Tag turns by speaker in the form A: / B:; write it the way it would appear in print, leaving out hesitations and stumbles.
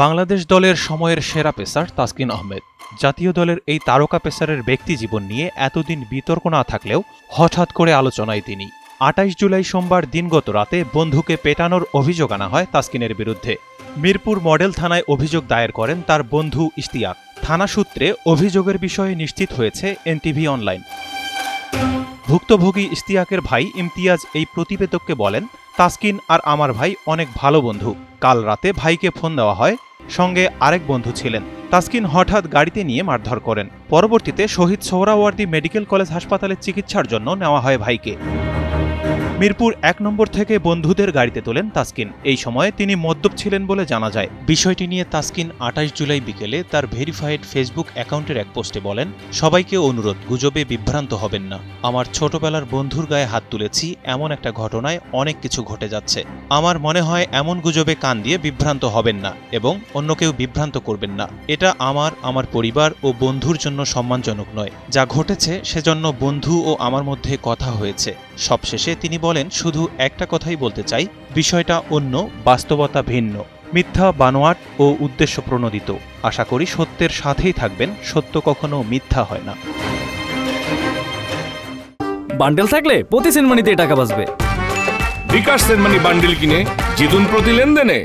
A: বাংলাদেশ দলের সময়ের সেরা পেসার তাসকিন আহমেদ। জাতীয় দলের এই তারকা পেসারের ব্যক্তিজীবন নিয়ে এতদিন বিতর্ক না থাকলেও হঠাৎ করে আলোচনায় তিনি। ২৮ জুলাই সোমবার দিনগত রাতে বন্ধুকে পেটানোর অভিযোগ আনা হয় তাসকিনের বিরুদ্ধে। মিরপুর মডেল থানায় অভিযোগ দায়ের করেন তার বন্ধু ইশতিয়াক। থানা সূত্রে অভিযোগের বিষয়ে নিশ্চিত হয়েছে এনটিভি অনলাইন। ভুক্তভোগী ইশতিয়াকের ভাই ইমতিয়াজ এই প্রতিবেদককে বলেন, তাসকিন আর আমার ভাই অনেক ভালো বন্ধু। কাল রাতে ভাইকে ফোন দেওয়া হয়, সঙ্গে আরেক বন্ধু ছিলেন। তাসকিন হঠাৎ গাড়িতে নিয়ে মারধর করেন। পরবর্তীতে শহীদ সোহরাওয়ার্দী মেডিকেল কলেজ হাসপাতালে চিকিৎসার জন্য নেওয়া হয় ভাইকে। মিরপুর ১ নম্বর থেকে বন্ধুদের গাড়িতে তোলেন তাসকিন। এই সময়ে তিনি মদ্যপ ছিলেন বলে জানা যায়। বিষয়টি নিয়ে তাসকিন ২৮ জুলাই বিকেলে তার ভেরিফাইড ফেসবুক অ্যাকাউন্টের এক পোস্টে বলেন, সবাইকে অনুরোধ, গুজবে বিভ্রান্ত হবেন না। আমার ছোটবেলার বন্ধুর গায়ে হাত তুলেছি, এমন একটা ঘটনায় অনেক কিছু ঘটে যাচ্ছে। আমার মনে হয় এমন গুজবে কান দিয়ে বিভ্রান্ত হবেন না এবং অন্য কেউ বিভ্রান্ত করবেন না। এটা আমার পরিবার ও বন্ধুর জন্য সম্মানজনক নয়। যা ঘটেছে সেজন্য বন্ধু ও আমার মধ্যে কথা হয়েছে। সবশেষে তিনি বলেন, শুধু একটা কথাই বলতে চাই, বিষয়টা অন্য, বাস্তবতা ভিন্ন, মিথ্যা, বানোয়াট ও উদ্দেশ্য প্রণোদিত। আশা করি সত্যের সাথেই থাকবেন, সত্য কখনো মিথ্যা হয় না।
B: বান্ডেল থাকলে প্রতি সেনমানিতে টাকা বাঁচবে।
C: বিকাশ সেনমানি বান্ডেল কিনে জিতুন প্রতি লেনদেনে।